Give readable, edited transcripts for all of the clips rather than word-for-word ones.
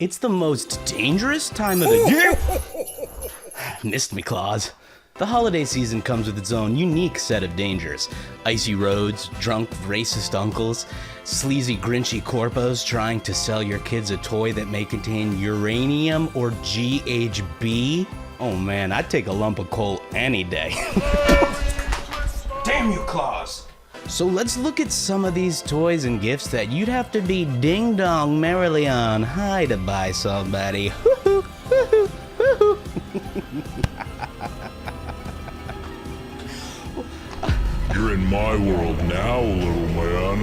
It's the most dangerous time of the year. Missed me, Claus. The holiday season comes with its own unique set of dangers. Icy roads, drunk racist uncles, sleazy grinchy corpos trying to sell your kids a toy that may contain uranium or GHB. Oh man, I'd take a lump of coal any day. Damn you, Claus! So let's look at some of these toys and gifts that you'd have to be ding-dong merrily on high to buy somebody. You're in my world now, little man.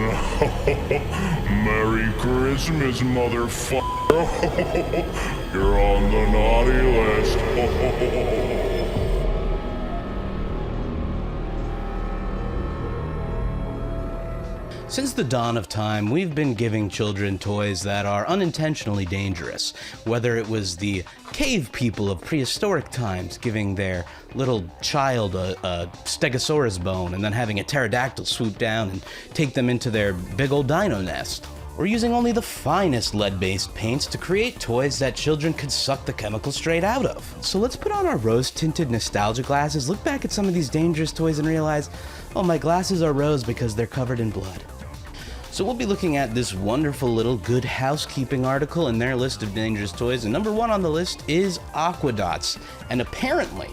Merry Christmas, motherfucker. You're on the naughty list. Since the dawn of time, we've been giving children toys that are unintentionally dangerous. Whether it was the cave people of prehistoric times giving their little child a stegosaurus bone and then having a pterodactyl swoop down and take them into their big old dino nest. Or using only the finest lead-based paints to create toys that children could suck the chemicals straight out of. So let's put on our rose-tinted nostalgia glasses, look back at some of these dangerous toys and realize, oh, my glasses are rose because they're covered in blood. So we'll be looking at this wonderful little Good Housekeeping article in their list of dangerous toys, and number one on the list is Aquadots. And apparently,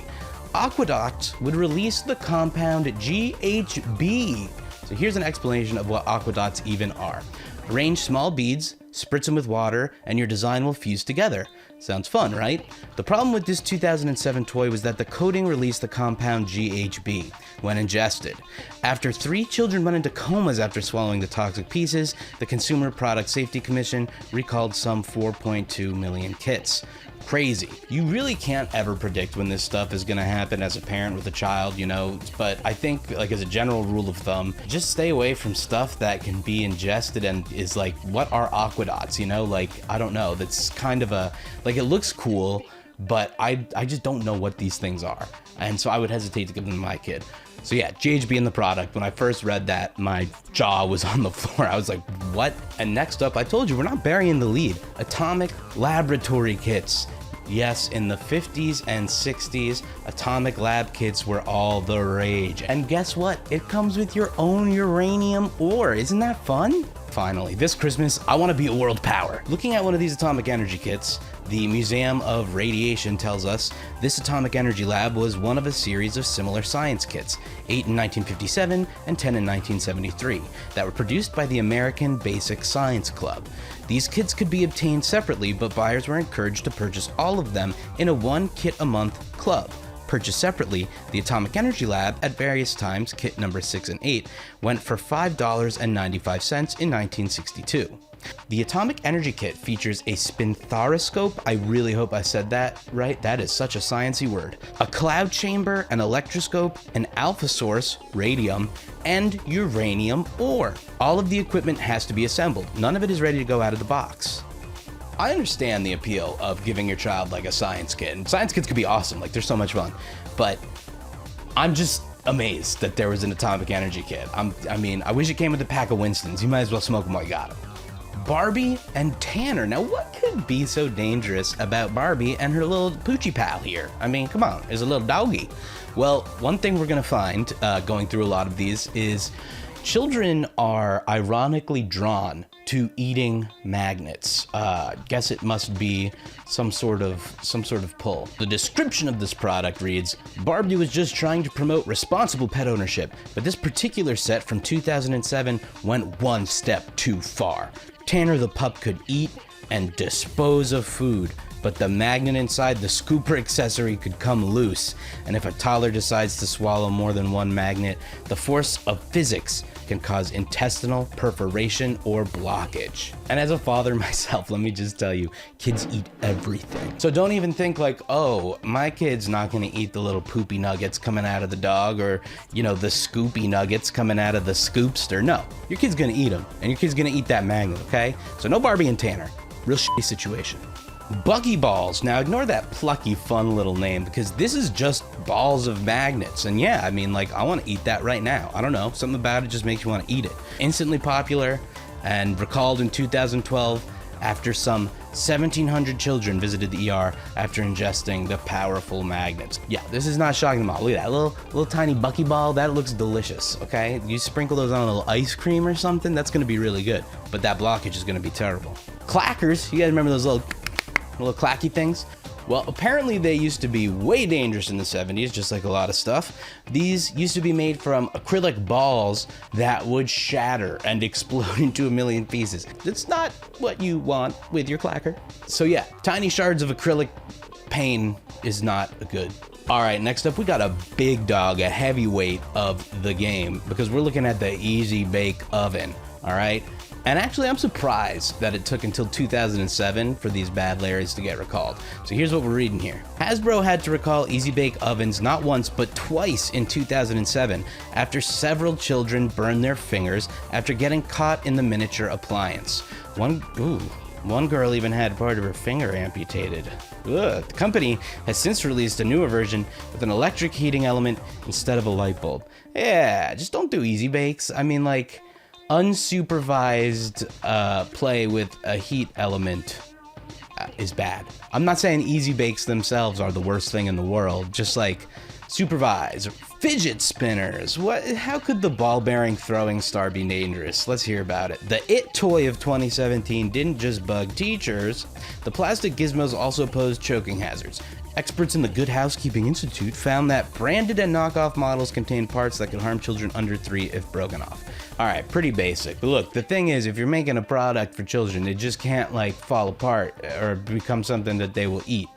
Aquadots would release the compound GHB. So here's an explanation of what Aquadots even are. Arrange small beads, spritz them with water, and your design will fuse together. Sounds fun, right? The problem with this 2007 toy was that the coating released the compound GHB when ingested. After 3 children went into comas after swallowing the toxic pieces, the Consumer Product Safety Commission recalled some 4.2 million kits. Crazy. You really can't ever predict when this stuff is gonna happen as a parent with a child, you know, but I think, like, as a general rule of thumb, just stay away from stuff that can be ingested and is like, what are Aquadots, you know? Like, I don't know, that's kind of a, like, it looks cool, but I just don't know what these things are, and so I would hesitate to give them to my kid. So yeah, GHB in the product. When I first read that, my jaw was on the floor. I was like, what? And next up, I told you, we're not burying the lead. Atomic laboratory kits. Yes, in the 50s and 60s, atomic lab kits were all the rage. And guess what? It comes with your own uranium ore. Isn't that fun? Finally, this Christmas, I want to be a world power. Looking at one of these atomic energy kits, the Museum of Radiation tells us this atomic energy lab was one of a series of similar science kits, 8 in 1957 and 10 in 1973, that were produced by the American Basic Science Club. These kits could be obtained separately, but buyers were encouraged to purchase all of them in a 1 kit a month club. Purchased separately, the Atomic Energy Lab at various times, kit number 6 and 8, went for $5.95 in 1962. The Atomic Energy Kit features a spinthariscope, I really hope I said that right, that is such a sciencey word, a cloud chamber, an electroscope, an alpha source, radium, and uranium ore. All of the equipment has to be assembled. None of it is ready to go out of the box. I understand the appeal of giving your child like a science kit, and science kits could be awesome, like they're so much fun, but I'm just amazed that there was an Atomic Energy Kit. I mean, I wish it came with a pack of Winstons. You might as well smoke them while you got them. Barbie and Tanner. Now, what could be so dangerous about Barbie and her little poochie pal here? I mean, come on, there's a little doggy. Well, one thing we're gonna find going through a lot of these is children are ironically drawn to eating magnets. Guess it must be some sort of pull. The description of this product reads, Barbie was just trying to promote responsible pet ownership, but this particular set from 2007 went one step too far. Tanner the pup could eat and dispose of food, but the magnet inside the scooper accessory could come loose, and if a toddler decides to swallow more than one magnet, the force of physics can cause intestinal perforation or blockage. And as a father myself, let me just tell you, kids eat everything. So don't even think like, oh, my kid's not gonna eat the little poopy nuggets coming out of the dog, or, you know, the scoopy nuggets coming out of the scoopster. No, your kid's gonna eat them, and your kid's gonna eat that magnet, okay? So no Barbie and Tanner. Real shitty situation. Buggy balls. Now ignore that plucky, fun little name, because this is just balls of magnets. And yeah, I mean, like, I want to eat that right now. I don't know, something about it just makes you want to eat it. Instantly popular and recalled in 2012 after some 1,700 children visited the ER after ingesting the powerful magnets. Yeah, this is not shocking them all. Look at that little tiny buckyball. That looks delicious, okay? You sprinkle those on a little ice cream or something, that's gonna be really good. But that blockage is gonna be terrible. Clackers, you guys remember those little clacky things? Well, apparently they used to be way dangerous in the 70s, just like a lot of stuff. These used to be made from acrylic balls that would shatter and explode into a million pieces. That's not what you want with your clacker. So yeah, tiny shards of acrylic pain is not good. All right, next up we got a big dog, a heavyweight of the game, because we're looking at the Easy Bake Oven, all right? And actually, I'm surprised that it took until 2007 for these bad Larrys to get recalled. So here's what we're reading here. Hasbro had to recall Easy Bake Ovens not once, but twice in 2007 after several children burned their fingers after getting caught in the miniature appliance. One girl even had part of her finger amputated. Ugh. The company has since released a newer version with an electric heating element instead of a light bulb. Yeah, just don't do Easy Bakes. I mean, like, unsupervised play with a heat element is bad. I'm not saying Easy Bakes themselves are the worst thing in the world, just like supervised fidget spinners. How could the ball bearing throwing star be dangerous? Let's hear about it. The It toy of 2017 didn't just bug teachers. The plastic gizmos also posed choking hazards. Experts in the Good Housekeeping Institute found that branded and knockoff models contain parts that could harm children under 3 if broken off. All right, pretty basic. But look, the thing is, if you're making a product for children, it just can't like fall apart or become something that they will eat,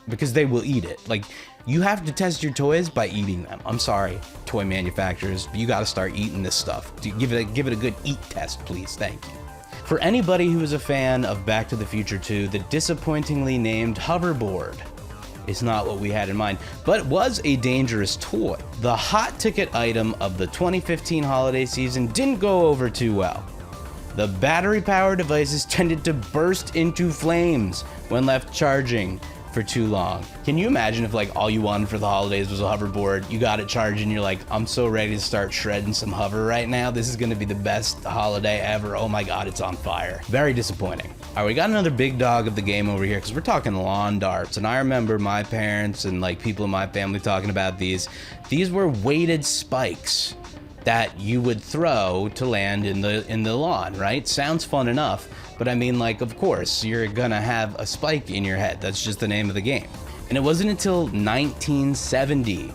because they will eat it. Like, you have to test your toys by eating them. I'm sorry, toy manufacturers, but you got to start eating this stuff. Give it a good eat test, please. Thank you. For anybody who is a fan of Back to the Future 2, the disappointingly named hoverboard is not what we had in mind, but it was a dangerous toy. The hot ticket item of the 2015 holiday season didn't go over too well. The battery-powered devices tended to burst into flames when left charging for too long. Can you imagine if like all you wanted for the holidays was a hoverboard, you got it charged and you're like, I'm so ready to start shredding some hover right now. This is gonna be the best holiday ever. Oh my God, it's on fire. Very disappointing. All right, we got another big dog of the game over here because we're talking lawn darts. And I remember my parents and like people in my family talking about these. These were weighted spikes that you would throw to land in the lawn, right? Sounds fun enough. But I mean, like, of course, you're gonna have a spike in your head. That's just the name of the game. And it wasn't until 1970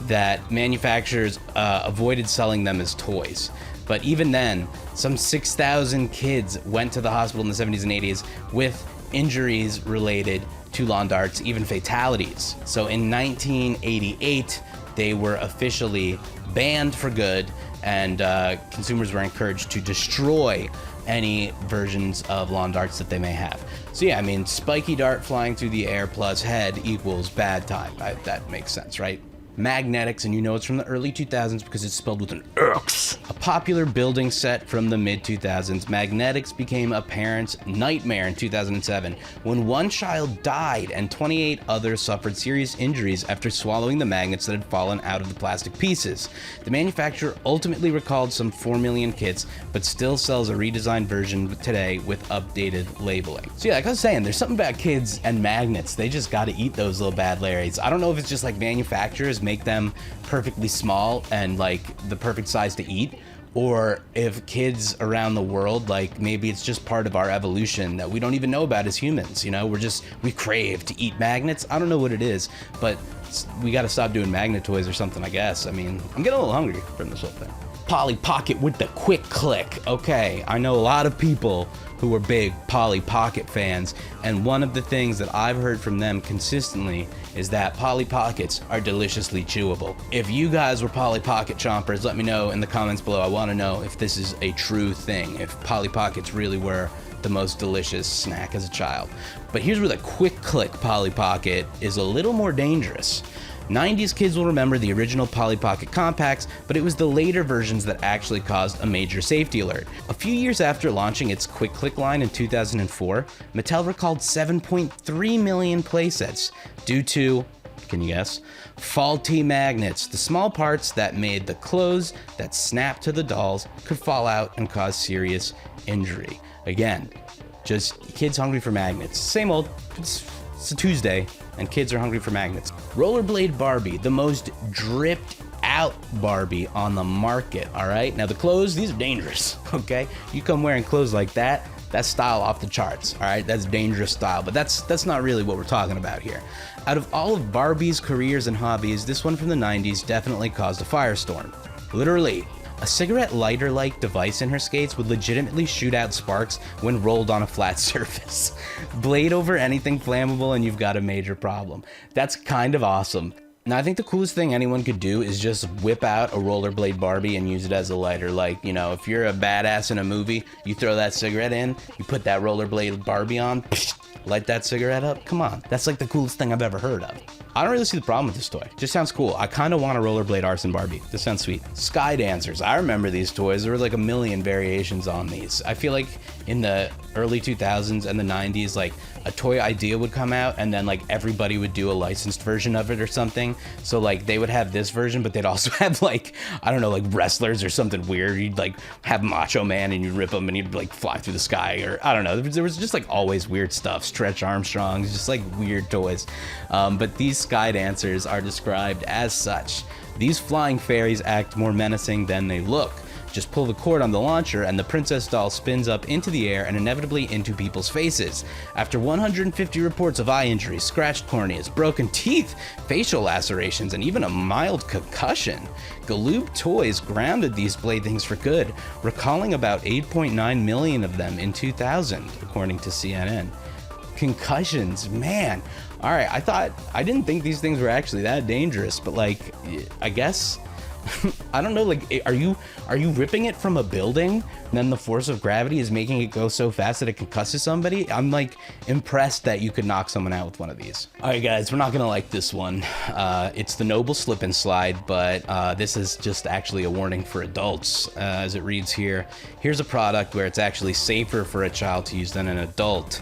that manufacturers avoided selling them as toys. But even then, some 6,000 kids went to the hospital in the 70s and 80s with injuries related to lawn darts, even fatalities. So in 1988, they were officially banned for good, and consumers were encouraged to destroy any versions of lawn darts that they may have. So yeah, I mean, spiky dart flying through the air plus head equals bad time. That makes sense, right? Magnetics, and you know it's from the early 2000s because it's spelled with an X. A popular building set from the mid-2000s, Magnetics became a parent's nightmare in 2007 when one child died and 28 others suffered serious injuries after swallowing the magnets that had fallen out of the plastic pieces. The manufacturer ultimately recalled some 4 million kits, but still sells a redesigned version today with updated labeling. So yeah, like I was saying, there's something about kids and magnets. They just gotta eat those little bad Larrys. I don't know if it's just like manufacturers make them perfectly small and like the perfect size to eat, or if kids around the world, like maybe it's just part of our evolution that we don't even know about as humans. You know, we crave to eat magnets. I don't know what it is, but we got to stop doing magnet toys or something, I guess. I mean, I'm getting a little hungry from this whole thing. Polly Pocket with the quick click. Okay, I know a lot of people who are big Polly Pocket fans, and one of the things that I've heard from them consistently is that Polly Pockets are deliciously chewable. If you guys were Polly Pocket chompers, let me know in the comments below. I want to know if this is a true thing, if Polly Pockets really were the most delicious snack as a child. But here's where the quick click Polly Pocket is a little more dangerous. 90s kids will remember the original Polly Pocket compacts, but it was the later versions that actually caused a major safety alert. A few years after launching its Quick Click line in 2004, Mattel recalled 7.3 million playsets due to, can you guess, faulty magnets. The small parts that made the clothes that snapped to the dolls could fall out and cause serious injury. Again, Just kids hungry for magnets. Same old. It's a Tuesday, and kids are hungry for magnets. Rollerblade Barbie, the most dripped out Barbie on the market, all right? Now the clothes, these are dangerous, okay? You come wearing clothes like that, that's style off the charts, all right? That's dangerous style, but that's not really what we're talking about here. Out of all of Barbie's careers and hobbies, this one from the 90s definitely caused a firestorm. Literally, a cigarette lighter-like device in her skates would legitimately shoot out sparks when rolled on a flat surface. Blade over anything flammable and you've got a major problem. That's kind of awesome. Now, I think the coolest thing anyone could do is just whip out a rollerblade Barbie and use it as a lighter. Like, you know, if you're a badass in a movie, you throw that cigarette in, you put that rollerblade Barbie on, light that cigarette up. Come on, that's like the coolest thing I've ever heard of. I don't really see the problem with this toy. Just sounds cool. I kind of want a rollerblade arson Barbie. This sounds sweet. Sky dancers. I remember these toys. There were like a million variations on these. I feel like in the early 2000s and the 90s, like a toy idea would come out and then like everybody would do a licensed version of it or something. So like they would have this version, but they'd also have like, I don't know, like wrestlers or something weird. You'd like have Macho Man and you'd rip him and he'd like fly through the sky, or I don't know. There was just like always weird stuff. Stretch Armstrongs, just like weird toys. But these sky dancers are described as such. These flying fairies act more menacing than they look. Just pull the cord on the launcher and the princess doll spins up into the air and inevitably into people's faces. After 150 reports of eye injuries, scratched corneas, broken teeth, facial lacerations, and even a mild concussion, Galoob Toys grounded these playthings for good, recalling about 8.9 million of them in 2000, according to CNN. Concussions, man. All right, I didn't think these things were actually that dangerous, but like, I guess, I don't know, like, are you ripping it from a building and then the force of gravity is making it go so fast that it concusses somebody? I'm like impressed that you could knock someone out with one of these. All right, guys, we're not gonna like this one. It's the Noble Slip and Slide, but this is just actually a warning for adults. As it reads here, here's a product where it's actually safer for a child to use than an adult.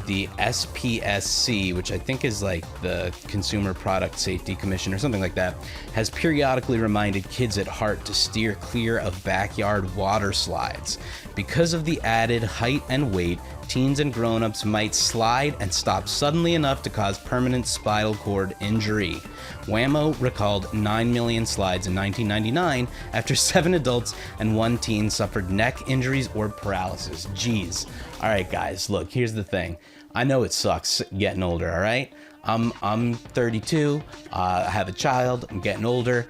The SPSC, which I think is like the Consumer Product Safety Commission or something like that, has periodically reminded kids at heart to steer clear of backyard water slides. Because of the added height and weight, teens and grown-ups might slide and stop suddenly enough to cause permanent spinal cord injury. Whammo recalled 9 million slides in 1999 after 7 adults and 1 teen suffered neck injuries or paralysis. Jeez. All right, guys, look, here's the thing. I know it sucks getting older, all right? I'm 32, I have a child, I'm getting older.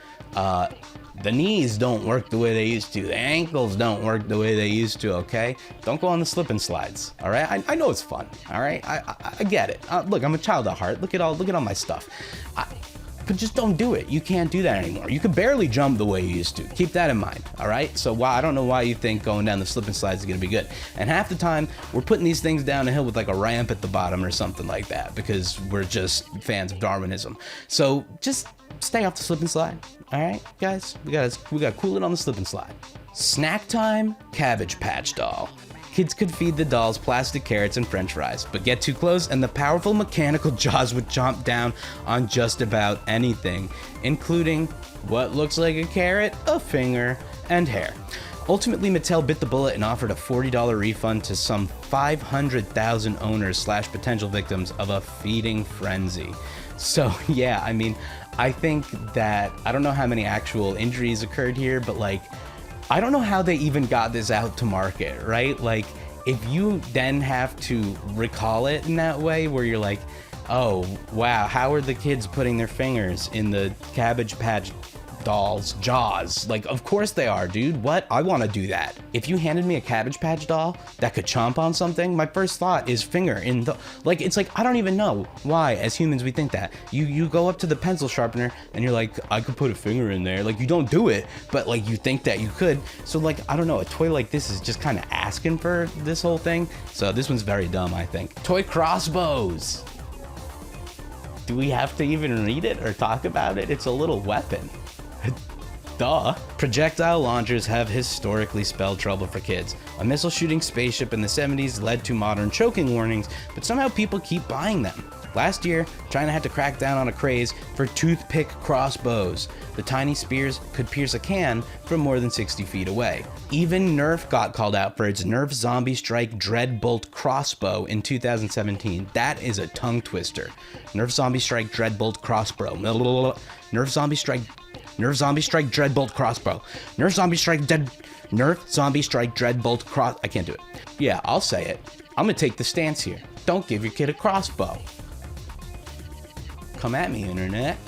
The knees don't work the way they used to. The ankles don't work the way they used to, okay? Don't go on the slip and slides, all right? I know it's fun, all right? I get it. Look, I'm a child at heart. Look at all my stuff. But just don't do it. You can't do that anymore. You can barely jump the way you used to. Keep that in mind, all right? So I don't know why you think going down the slip and slides is gonna be good. And half the time, we're putting these things down a hill with like a ramp at the bottom or something like that because we're just fans of Darwinism. So just stay off the slip and slide, all right, guys? We gotta cool it on the slip and slide. Snack time, Cabbage Patch Doll. Kids could feed the dolls plastic carrots and french fries, but get too close and the powerful mechanical jaws would chomp down on just about anything, including what looks like a carrot, a finger, and hair. Ultimately, Mattel bit the bullet and offered a $40 refund to some 500,000 owners / potential victims of a feeding frenzy. So yeah, I mean, I think that, I don't know how many actual injuries occurred here, but like, I don't know how they even got this out to market, right? Like, if you then have to recall it in that way, where you're like, oh, wow, how are the kids putting their fingers in the Cabbage Patch Doll's jaws? Like, of course they are, dude. What? I want to do that. If you handed me a Cabbage Patch doll that could chomp on something, my first thought is finger in the, like, it's like, I don't even know why as humans we think that. You go up to the pencil sharpener and you're like, I could put a finger in there. Like, you don't do it, but like you think that you could. So like, I don't know, a toy like this is just kind of asking for this whole thing. So this one's very dumb, I think. Toy crossbows. Do we have to even read it or talk about it? It's a little weapon. Duh. Projectile launchers have historically spelled trouble for kids. A missile shooting spaceship in the 70s led to modern choking warnings, but somehow people keep buying them. Last year, China had to crack down on a craze for toothpick crossbows. The tiny spears could pierce a can from more than 60 feet away. Even Nerf got called out for its Nerf Zombie Strike Dreadbolt crossbow in 2017. That is a tongue twister. Nerf Zombie Strike Dreadbolt crossbow. Nerf Zombie Strike Dreadbolt crossbow. Nerf Zombie Strike Dreadbolt cross. I can't do it. Yeah, I'll say it. I'm gonna take the stance here. Don't give your kid a crossbow. Come at me, internet.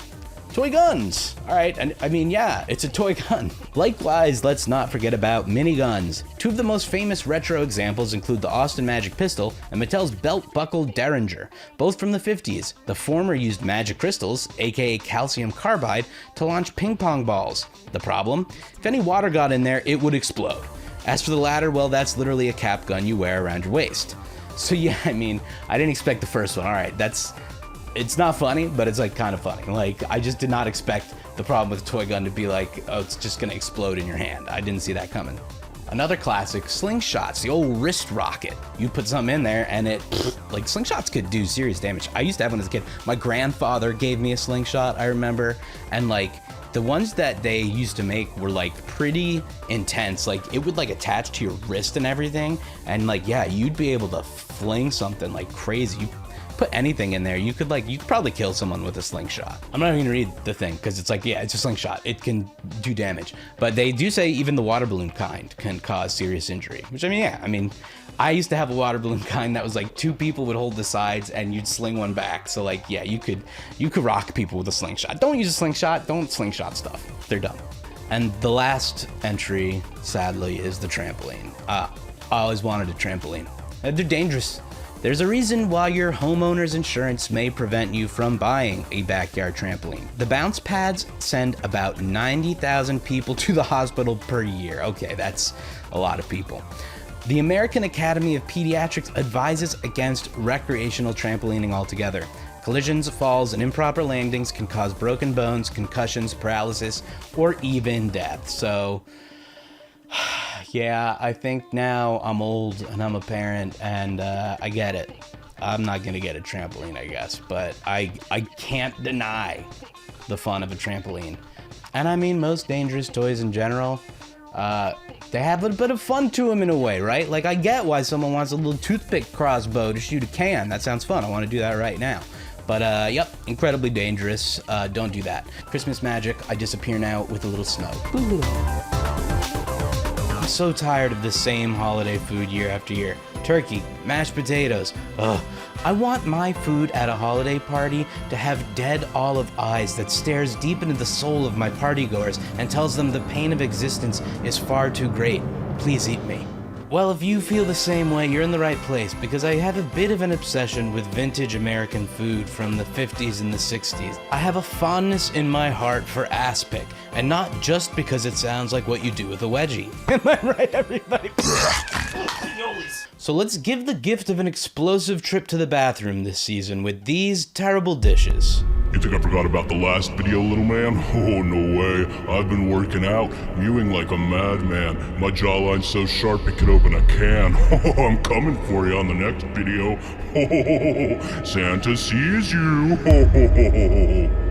Toy guns. All right, and I mean, yeah, it's a toy gun. Likewise, let's not forget about miniguns. Two of the most famous retro examples include the Austin Magic Pistol and Mattel's belt-buckle Derringer, both from the 50s. The former used magic crystals, aka calcium carbide, to launch ping pong balls. The problem? If any water got in there, it would explode. As for the latter, well, that's literally a cap gun you wear around your waist. So yeah, I mean, I didn't expect the first one. All right, it's not funny, but it's like kind of funny. Like, I just did not expect the problem with a toy gun to be like, oh, it's just gonna explode in your hand. I didn't see that coming. Another classic, slingshots, the old wrist rocket. You put something in there and like slingshots could do serious damage. I used to have one as a kid. My grandfather gave me a slingshot, I remember, and like, the ones that they used to make were like pretty intense. Like it would like attach to your wrist and everything. And like, yeah, you'd be able to fling something like crazy. You put anything in there, you could probably kill someone with a slingshot. I'm not even gonna read the thing because it's like, yeah, it's a slingshot. It can do damage. But they do say even the water balloon kind can cause serious injury, which I mean, yeah, I mean, I used to have a water balloon kind that was like two people would hold the sides and you'd sling one back. So like, yeah, you could rock people with a slingshot. Don't use a slingshot. Don't slingshot stuff. They're dumb. And the last entry, sadly, is the trampoline. I always wanted a trampoline. They're dangerous. There's a reason why your homeowner's insurance may prevent you from buying a backyard trampoline. The bounce pads send about 90,000 people to the hospital per year. Okay, that's a lot of people. The American Academy of Pediatrics advises against recreational trampolining altogether. Collisions, falls, and improper landings can cause broken bones, concussions, paralysis, or even death. So, yeah, I think now I'm old and I'm a parent and I get it. I'm not gonna get a trampoline, I guess, but I can't deny the fun of a trampoline. And I mean, most dangerous toys in general, they have a bit of fun to them in a way, right? Like, I get why someone wants a little toothpick crossbow to shoot a can. That sounds fun. I want to do that right now. But, yep, incredibly dangerous. Don't do that. Christmas magic, I disappear now with a little snow. I'm so tired of the same holiday food year after year. Turkey, mashed potatoes. Ugh. I want my food at a holiday party to have dead olive eyes that stares deep into the soul of my partygoers and tells them the pain of existence is far too great. Please eat me. Well, if you feel the same way, you're in the right place, because I have a bit of an obsession with vintage American food from the 50s and the 60s. I have a fondness in my heart for aspic, and not just because it sounds like what you do with a wedgie. Am I right, everybody? So let's give the gift of an explosive trip to the bathroom this season with these terrible dishes. You think I forgot about the last video, little man? Oh, no way. I've been working out, mewing like a madman. My jawline's so sharp it could open a can. Oh, I'm coming for you on the next video. Oh, Santa sees you. Oh.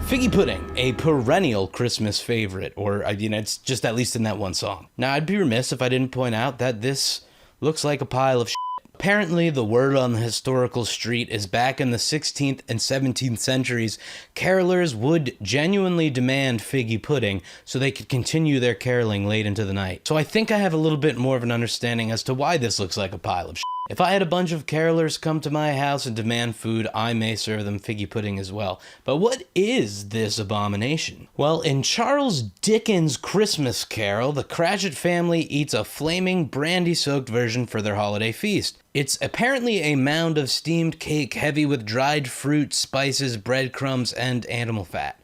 Figgy pudding, a perennial Christmas favorite, or, it's just at least in that one song. Now, I'd be remiss if I didn't point out that this looks like a pile of shit. Apparently, the word on the historical street is back in the 16th and 17th centuries, carolers would genuinely demand figgy pudding so they could continue their caroling late into the night. So I think I have a little bit more of an understanding as to why this looks like a pile of shit. If I had a bunch of carolers come to my house and demand food, I may serve them figgy pudding as well. But what is this abomination? Well, in Charles Dickens' Christmas Carol, the Cratchit family eats a flaming, brandy-soaked version for their holiday feast. It's apparently a mound of steamed cake heavy with dried fruit, spices, breadcrumbs, and animal fat.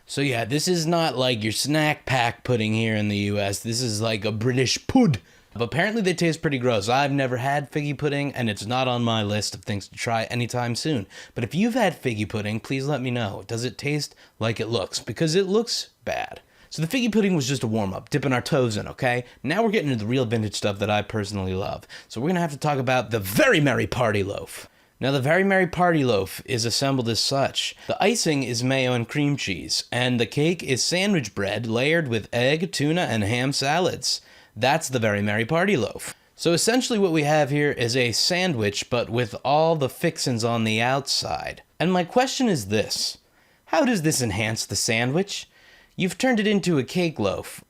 So yeah, this is not like your snack pack pudding here in the US. This is like a British pud. But apparently they taste pretty gross. I've never had figgy pudding, and it's not on my list of things to try anytime soon. But if you've had figgy pudding, please let me know. Does it taste like it looks? Because it looks bad. So the figgy pudding was just a warm-up, dipping our toes in, okay? Now we're getting into the real vintage stuff that I personally love. So we're gonna have to talk about the Very Merry Party Loaf. Now, the Very Merry Party Loaf is assembled as such. The icing is mayo and cream cheese, and the cake is sandwich bread layered with egg, tuna, and ham salads. That's the Very Merry Party Loaf. So essentially what we have here is a sandwich, but with all the fixins on the outside. And my question is this: how does this enhance the sandwich? You've turned it into a cake loaf.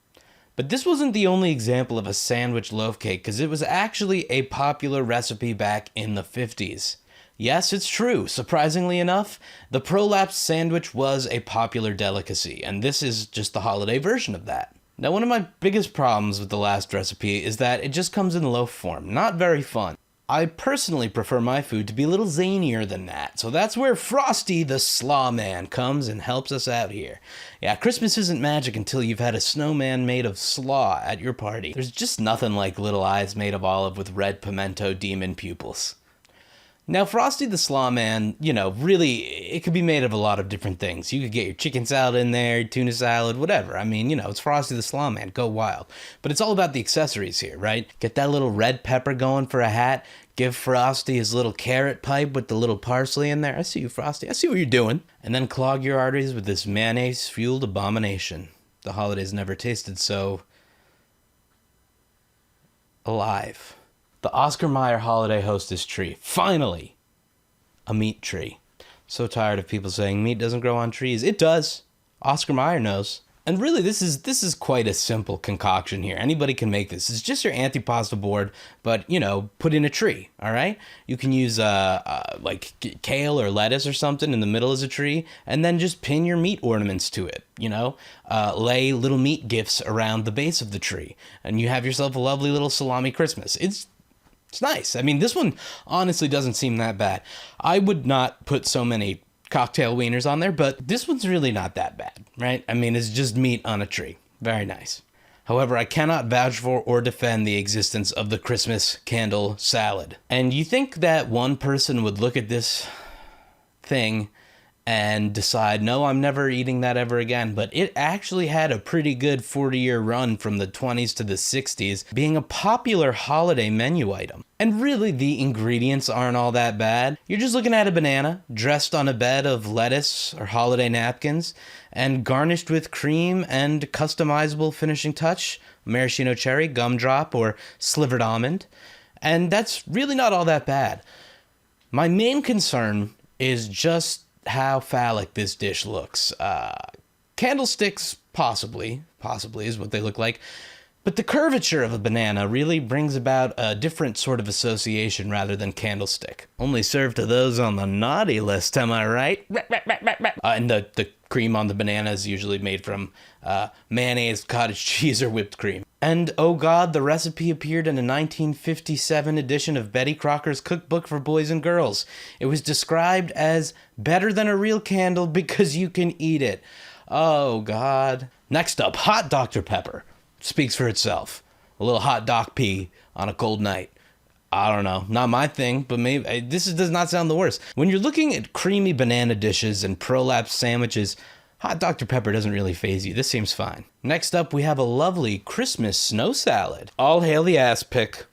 But this wasn't the only example of a sandwich loaf cake, because it was actually a popular recipe back in the 50s. Yes, it's true. Surprisingly enough, the prolapse sandwich was a popular delicacy, and this is just the holiday version of that. Now, one of my biggest problems with the last recipe is that it just comes in loaf form. Not very fun. I personally prefer my food to be a little zanier than that, so that's where Frosty the Slaw Man comes and helps us out here. Yeah, Christmas isn't magic until you've had a snowman made of slaw at your party. There's just nothing like little eyes made of olive with red pimento demon pupils. Now, Frosty the Slaw Man, really, it could be made of a lot of different things. You could get your chicken salad in there, tuna salad, whatever. I mean, it's Frosty the Slaw Man, go wild. But it's all about the accessories here, right? Get that little red pepper going for a hat. Give Frosty his little carrot pipe with the little parsley in there. I see you, Frosty. I see what you're doing. And then clog your arteries with this mayonnaise-fueled abomination. The holidays never tasted so alive. The Oscar Mayer Holiday Hostess tree. Finally, a meat tree. So tired of people saying meat doesn't grow on trees. It does. Oscar Mayer knows. And really, this is quite a simple concoction here. Anybody can make this. It's just your antipasta board, but, put in a tree, all right? You can use, like, kale or lettuce or something in the middle as a tree, and then just pin your meat ornaments to it, lay little meat gifts around the base of the tree, and you have yourself a lovely little salami Christmas. It's nice. I mean, this one honestly doesn't seem that bad. I would not put so many cocktail wieners on there, but this one's really not that bad, right? I mean, it's just meat on a tree. Very nice. However, I cannot vouch for or defend the existence of the Christmas candle salad. And you think that one person would look at this thing and decide, no, I'm never eating that ever again. But it actually had a pretty good 40-year run from the 20s to the 60s, being a popular holiday menu item. And really, the ingredients aren't all that bad. You're just looking at a banana dressed on a bed of lettuce or holiday napkins and garnished with cream and customizable finishing touch, maraschino cherry, gumdrop, or slivered almond. And that's really not all that bad. My main concern is just how phallic this dish looks. Candlesticks, possibly is what they look like. But the curvature of a banana really brings about a different sort of association rather than candlestick. Only served to those on the naughty list, am I right? And the cream on the banana is usually made from mayonnaise, cottage cheese, or whipped cream. And, oh God, the recipe appeared in a 1957 edition of Betty Crocker's Cookbook for Boys and Girls. It was described as better than a real candle because you can eat it. Oh, God. Next up, hot Dr. Pepper. Speaks for itself. A little hot Doc P on a cold night. I don't know, not my thing, but maybe this does not sound the worst. When you're looking at creamy banana dishes and prolapse sandwiches, hot Dr. Pepper doesn't really faze you. This seems fine. Next up, we have a lovely Christmas snow salad. All hail the aspic.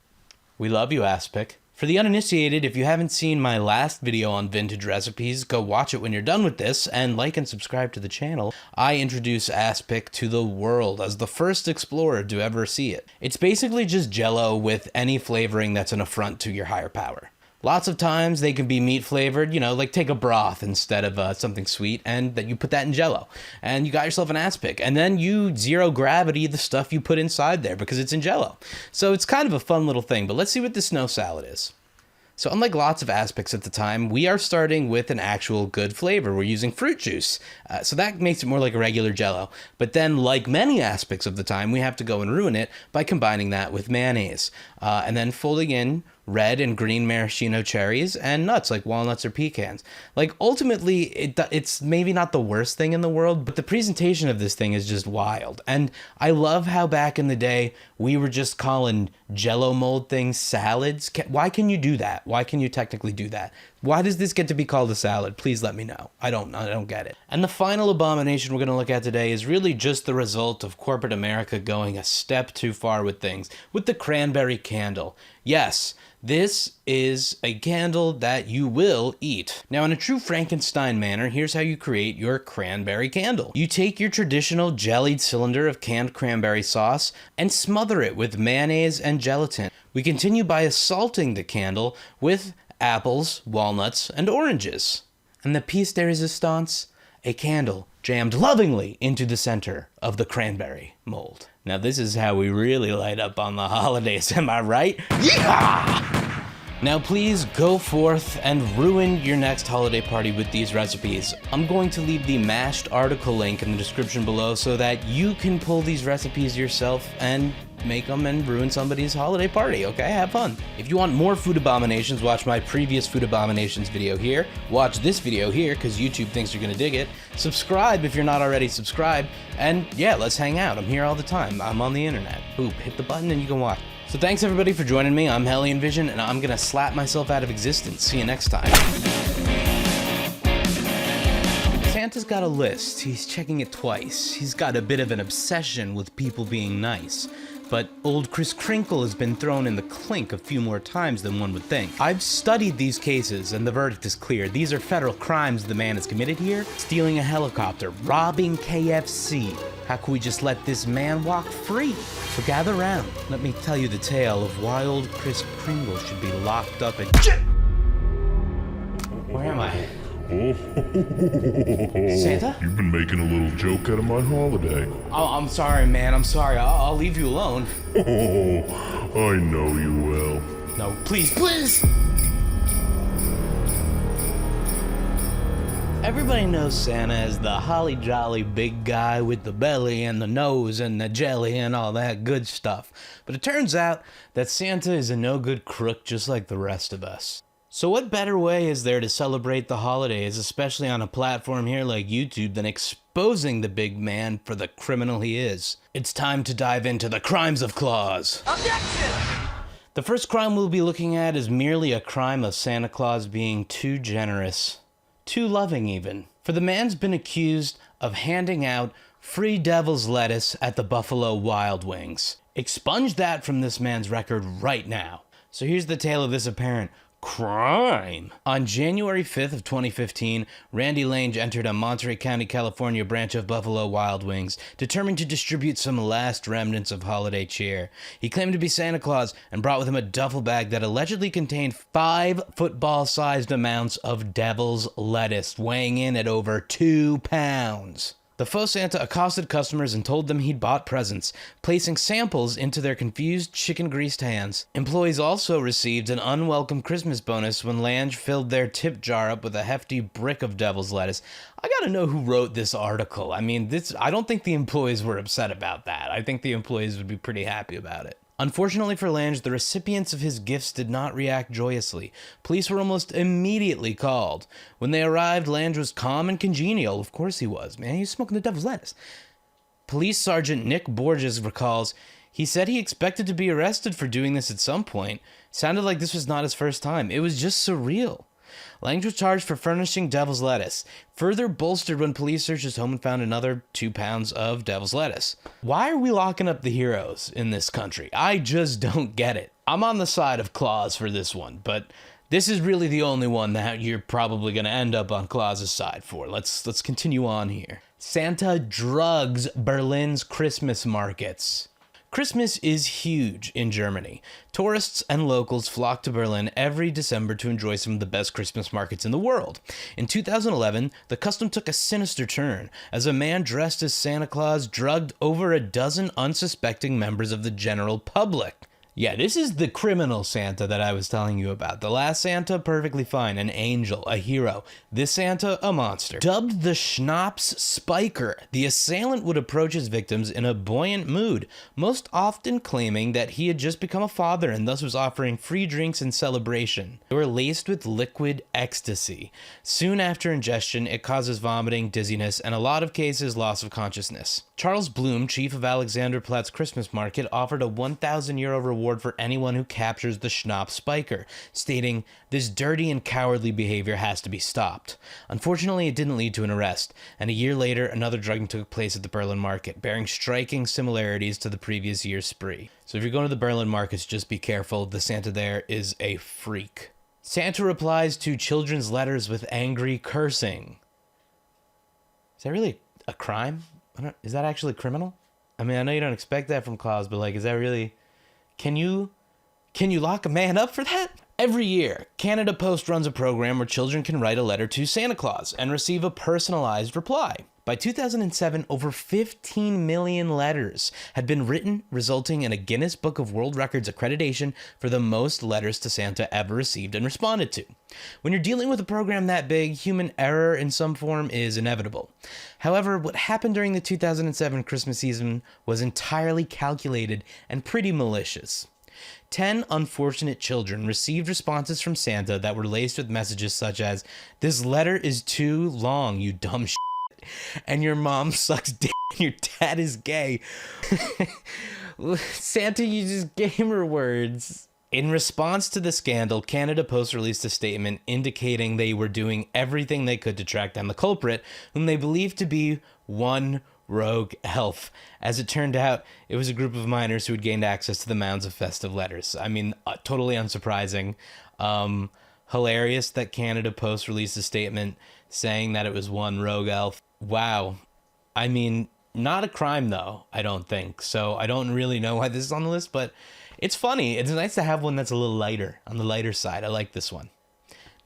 We love you, aspic. For the uninitiated, if you haven't seen my last video on vintage recipes, go watch it when you're done with this, and like and subscribe to the channel. I introduce aspic to the world as the first explorer to ever see it. It's basically just Jell-O with any flavoring that's an affront to your higher power. Lots of times they can be meat flavored, like take a broth instead of something sweet, and that you put that in Jell-O, and you got yourself an aspic, and then you zero gravity the stuff you put inside there because it's in Jell-O. So it's kind of a fun little thing, but let's see what the snow salad is. So unlike lots of aspics at the time, we are starting with an actual good flavor. We're using fruit juice. So that makes it more like a regular Jell-O. But then, like many aspics of the time, we have to go and ruin it by combining that with mayonnaise. And then folding in red and green maraschino cherries and nuts like walnuts or pecans. Like, ultimately, it's maybe not the worst thing in the world, but the presentation of this thing is just wild. And I love how back in the day, we were just calling Jell-O mold things salads. Why can you do that? Why can you technically do that? Why does this get to be called a salad? Please let me know. I don't get it. And the final abomination we're going to look at today is really just the result of corporate America going a step too far with things, with the cranberry candle. Yes, this is a candle that you will eat. Now, in a true Frankenstein manner, here's how you create your cranberry candle. You take your traditional jellied cylinder of canned cranberry sauce and smother it with mayonnaise and gelatin. We continue by assaulting the candle with apples, walnuts, and oranges. And the piece de resistance, a candle jammed lovingly into the center of the cranberry mold. Now this is how we really light up on the holidays, am I right? Yeehaw! Now please go forth and ruin your next holiday party with these recipes. I'm going to leave the mashed article link in the description below so that you can pull these recipes yourself and make them and ruin somebody's holiday party, okay? Have fun. If you want more food abominations, watch my previous food abominations video here. Watch this video here because YouTube thinks you're gonna dig it. Subscribe if you're not already subscribed. And yeah, let's hang out. I'm here all the time. I'm on the internet. Boop, hit the button and you can watch. So thanks everybody for joining me. I'm Hellion.Vision and I'm gonna slap myself out of existence. See you next time. Santa's got a list. He's checking it twice. He's got a bit of an obsession with people being nice. But old Kris Kringle has been thrown in the clink a few more times than one would think. I've studied these cases and the verdict is clear. These are federal crimes the man has committed here. Stealing a helicopter, robbing KFC. How can we just let this man walk free? So gather round. Let me tell you the tale of why old Kris Kringle should be locked up in... Where am I? Santa? You've been making a little joke out of my holiday. Oh, I'm sorry, man. I'm sorry. I'll leave you alone. Oh, I know you will. No, please, please! Everybody knows Santa as the holly jolly big guy with the belly and the nose and the jelly and all that good stuff. But it turns out that Santa is a no-good crook just like the rest of us. So what better way is there to celebrate the holidays, especially on a platform here like YouTube, than exposing the big man for the criminal he is? It's time to dive into the crimes of Claus. Objection! The first crime we'll be looking at is merely a crime of Santa Claus being too generous. Too loving even. For the man's been accused of handing out free devil's lettuce at the Buffalo Wild Wings. Expunge that from this man's record right now. So here's the tale of this apparent crime. On January 5th of 2015, Randy Lange entered a Monterey County, California branch of Buffalo Wild Wings, determined to distribute some last remnants of holiday cheer. He claimed to be Santa Claus and brought with him a duffel bag that allegedly contained 5 football-sized amounts of devil's lettuce, weighing in at over 2 pounds. The faux Santa accosted customers and told them he'd bought presents, placing samples into their confused chicken-greased hands. Employees also received an unwelcome Christmas bonus when Lange filled their tip jar up with a hefty brick of devil's lettuce. I gotta know who wrote this article. I mean, I don't think the employees were upset about that. I think the employees would be pretty happy about it. Unfortunately for Lange, the recipients of his gifts did not react joyously. Police were almost immediately called. When they arrived, Lange was calm and congenial. Of course he was, man. He was smoking the devil's lettuce. Police Sergeant Nick Borges recalls, he said he expected to be arrested for doing this at some point. Sounded like this was not his first time. It was just surreal. Lange was charged for furnishing devil's lettuce, further bolstered when police searched his home and found another 2 pounds of devil's lettuce. Why are we locking up the heroes in this country? I just don't get it. I'm on the side of Claus for this one, but this is really the only one that you're probably going to end up on Claus's side for. Let's continue on here. Santa drugs Berlin's Christmas markets. Christmas is huge in Germany. Tourists and locals flock to Berlin every December to enjoy some of the best Christmas markets in the world. In 2011, the custom took a sinister turn as a man dressed as Santa Claus drugged over a dozen unsuspecting members of the general public. Yeah, this is the criminal Santa that I was telling you about. The last Santa, perfectly fine, an angel, a hero. This Santa, a monster. Dubbed the Schnapps Spiker, the assailant would approach his victims in a buoyant mood, most often claiming that he had just become a father and thus was offering free drinks in celebration. They were laced with liquid ecstasy. Soon after ingestion, it causes vomiting, dizziness, and in a lot of cases, loss of consciousness. Charles Bloom, chief of Alexanderplatz Christmas Market, offered a 1,000 euro reward for anyone who captures the Schnapp spiker, stating, "This dirty and cowardly behavior has to be stopped." Unfortunately, it didn't lead to an arrest, and a year later, another drugging took place at the Berlin market, bearing striking similarities to the previous year's spree. So if you're going to the Berlin markets, just be careful. The Santa there is a freak. Santa replies to children's letters with angry cursing. Is that really a crime? Is that actually criminal? I mean, I know you don't expect that from Claus, but like, is that really... Can you lock a man up for that? Every year, Canada Post runs a program where children can write a letter to Santa Claus and receive a personalized reply. By 2007, over 15 million letters had been written, resulting in a Guinness Book of World Records accreditation for the most letters to Santa ever received and responded to. When you're dealing with a program that big, human error in some form is inevitable. However, what happened during the 2007 Christmas season was entirely calculated and pretty malicious. 10 unfortunate children received responses from Santa that were laced with messages such as, "This letter is too long, you dumb shit," and "Your mom sucks dick, and your dad is gay." Santa uses gamer words. In response to the scandal, Canada Post released a statement indicating they were doing everything they could to track down the culprit, whom they believed to be one rogue elf. As it turned out, it was a group of minors who had gained access to the mounds of festive letters. I mean, totally unsurprising. Hilarious that Canada Post released a statement saying that it was one rogue elf. Wow. I mean, not a crime though, I don't think. So I don't really know why this is on the list, but it's funny. It's nice to have one that's a little lighter, on the lighter side. I like this one.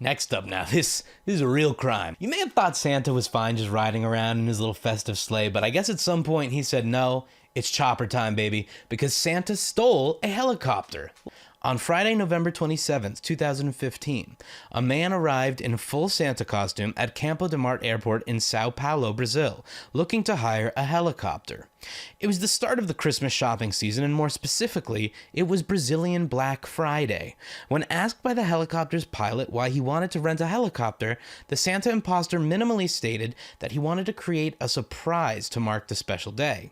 Next up now, this is a real crime. You may have thought Santa was fine just riding around in his little festive sleigh, but I guess at some point he said, no, it's chopper time, baby, because Santa stole a helicopter. On Friday, November 27th, 2015, a man arrived in full Santa costume at Campo de Marte Airport in Sao Paulo, Brazil, looking to hire a helicopter. It was the start of the Christmas shopping season, and more specifically, it was Brazilian Black Friday. When asked by the helicopter's pilot why he wanted to rent a helicopter, the Santa imposter minimally stated that he wanted to create a surprise to mark the special day.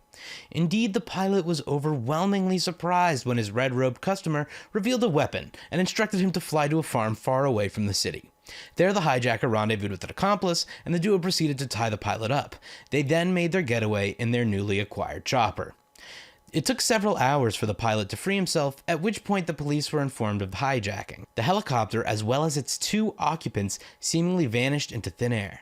Indeed, the pilot was overwhelmingly surprised when his red-robed customer revealed a weapon and instructed him to fly to a farm far away from the city. There, the hijacker rendezvoused with an accomplice, and the duo proceeded to tie the pilot up. They then made their getaway in their newly acquired chopper. It took several hours for the pilot to free himself, at which point the police were informed of the hijacking. The helicopter, as well as its two occupants, seemingly vanished into thin air.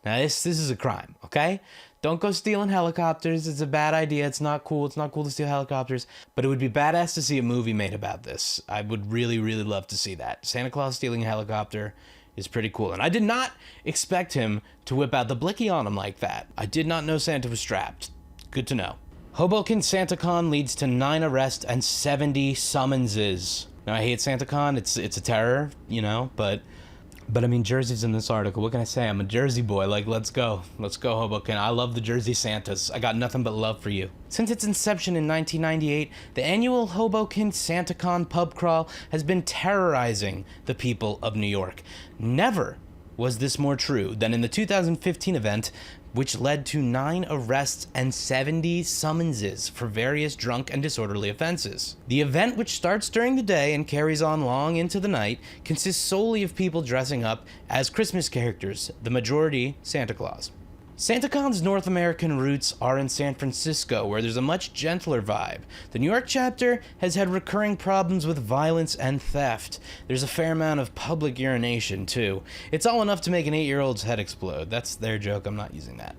Now, this is a crime, okay? Don't go stealing helicopters. It's a bad idea. It's not cool. It's not cool to steal helicopters. But it would be badass to see a movie made about this. I would really, really love to see that. Santa Claus stealing a helicopter is pretty cool. And I did not expect him to whip out the blicky on him like that. I did not know Santa was strapped. Good to know. Hoboken SantaCon leads to 9 arrests and 70 summonses. Now, I hate SantaCon. It's a terror, you know, but I mean, Jersey's in this article. What can I say? I'm a Jersey boy. Like, let's go. Let's go, Hoboken. I love the Jersey Santas. I got nothing but love for you. Since its inception in 1998, the annual Hoboken SantaCon pub crawl has been terrorizing the people of New York. Never was this more true than in the 2015 event, which led to 9 arrests and 70 summonses for various drunk and disorderly offenses. The event, which starts during the day and carries on long into the night, consists solely of people dressing up as Christmas characters, the majority Santa Claus. SantaCon's North American roots are in San Francisco, where there's a much gentler vibe. The New York chapter has had recurring problems with violence and theft. There's a fair amount of public urination, too. It's all enough to make an 8-year-old's head explode. That's their joke. I'm not using that.